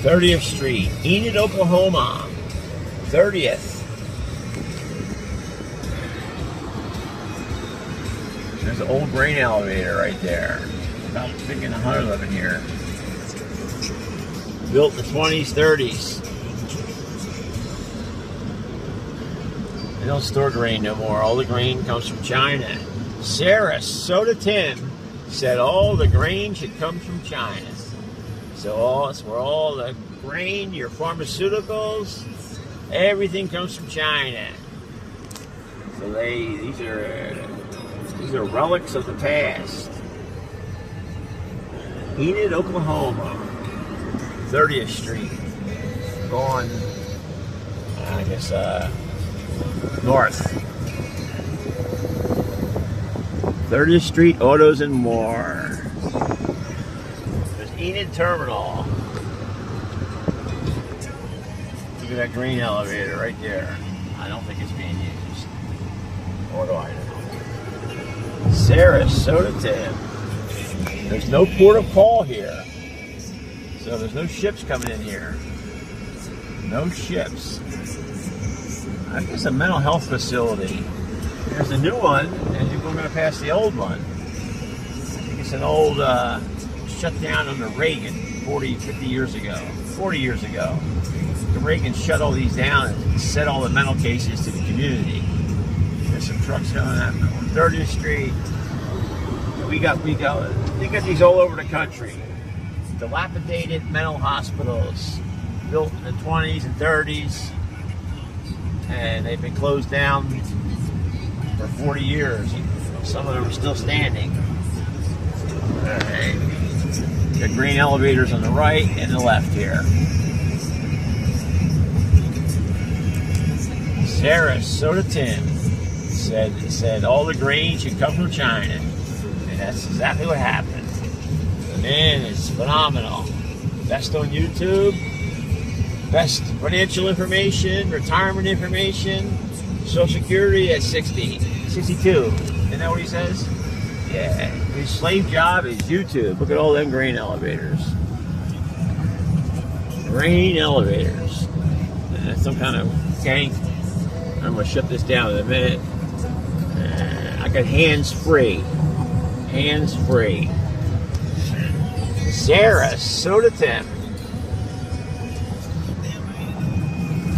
30th Street, Enid, Oklahoma. 30th. There's an old grain elevator right there. About thinking 100 of them here. Built in the 20s, 30s. They don't store grain no more. All the grain comes from China. Sarah Soda Tim said all the grain should come from China. So that's where all the grain, your pharmaceuticals, everything comes from China. So these are relics of the past. Enid, Oklahoma, 30th Street, going, I guess, north. 30th Street, Autos and More. There's Enid Terminal. Look at that green elevator right there. I don't think it's being used. Or do I know? Sarasota Tim. There's no port of call here. So there's no ships coming in here. No ships. I guess a mental health facility. There's a new one, and we're going to pass the old one. I think it's an old, shut down under Reagan 40, 50 years ago. 40 years ago. Reagan shut all these down and sent all the mental cases to the community. There's some trucks going on 30th Street. They got these all over the country. Dilapidated mental hospitals built in the 20s and 30s, and they've been closed down for 40 years. Some of them are still standing. All right. The green elevators on the right and the left here. Sarasota Tim said all the grain should come from China. And that's exactly what happened. The man is phenomenal. Best on YouTube. Best financial information, retirement information, Social Security at 60, 62. Isn't that what he says? Yeah. His slave job is YouTube. Look at all them grain elevators. Grain elevators. Some kind of gank. I'm going to shut this down in a minute. I got hands-free. Hands-free. Sarasota Tim.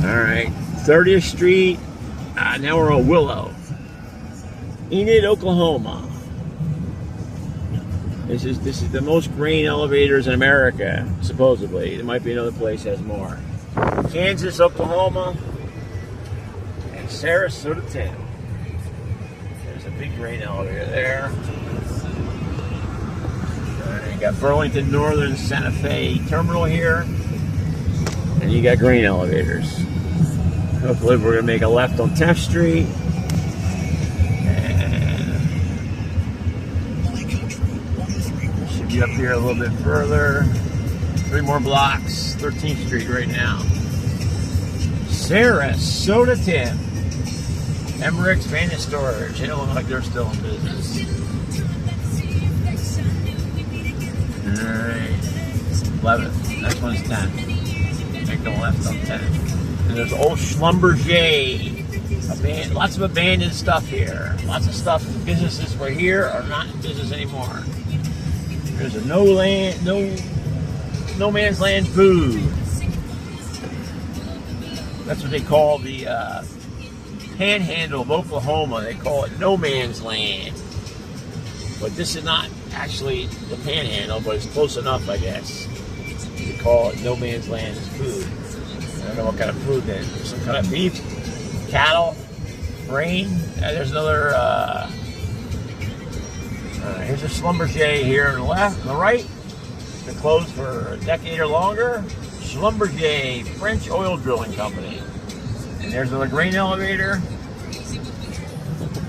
All right. 30th Street. Now we're on Willow. Enid, Oklahoma. This is the most grain elevators in America, supposedly. There might be another place that has more. Kansas, Oklahoma. And Sarasota Tim. There's a big grain elevator there. You got Burlington Northern Santa Fe Terminal here. And you got grain elevators. Hopefully we're going to make a left on 10th Street. And should be up here a little bit further. 3 more blocks. 13th Street right now. Sarasota Tim. Emmerich's Van and Storage. They don't look like they're still in business. Alright. 11th. Next one's 10. Make the left on 10. And there's old Schlumberger. Lots of abandoned stuff here. Lots of stuff. Businesses were here are not in business anymore. There's a no man's land food. That's what they call the panhandle of Oklahoma. They call it no man's land. But this is not actually the panhandle, but it's close enough, I guess. They call it no man's land food. I don't know what kind of food then. Some kind of beef, cattle, grain. There's another. Here's a Schlumberger here on the left, on the right. It's been closed for a decade or longer. Schlumberger, French oil drilling company. And there's another grain elevator.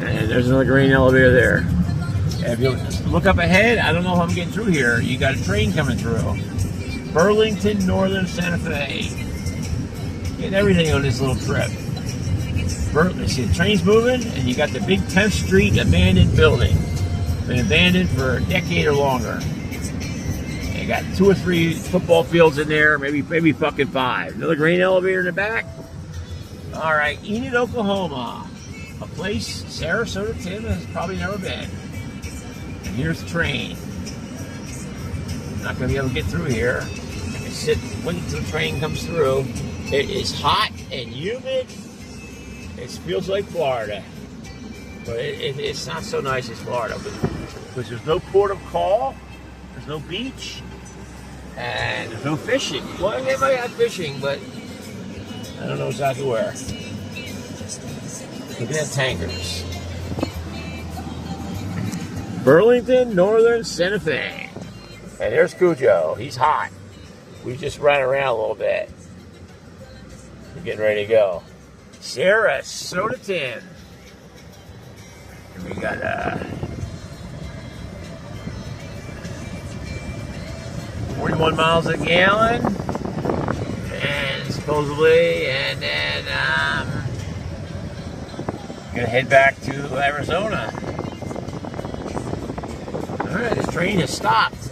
And there's another grain elevator there. And if you look up ahead, I don't know how I'm getting through here. You got a train coming through. Burlington Northern Santa Fe. Getting everything on this little trip. See, the train's moving, and you got the big 10th Street abandoned building. Been abandoned for a decade or longer. They got 2 or 3 football fields in there, maybe fucking 5. Another grain elevator in the back. All right, Enid, Oklahoma, a place Sarasota Tim has probably never been. And here's the train. Not going to be able to get through here. I can sit, wait until the train comes through. It is hot and humid. It feels like Florida, but it's not so nice as Florida. Because there's no port of call, there's no beach, and there's no fishing. Well, they might have fishing, but I don't know exactly where. You can have tankers. Burlington, Northern Santa Fe. And there's Cujo. He's hot. We just ran around a little bit. We're getting ready to go. Sarasota 10. And we got 41 miles a gallon. And supposedly, and then gonna head back to Arizona. All right, the train has stopped.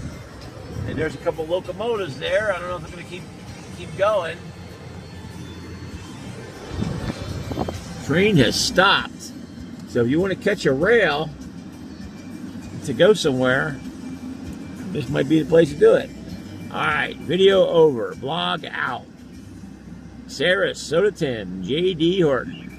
And there's a couple locomotives there. I don't know if they're going to keep going. Train has stopped. So if you want to catch a rail to go somewhere, this might be the place to do it. All right, video over. Blog out. Sarasota 10, J.D. Horton.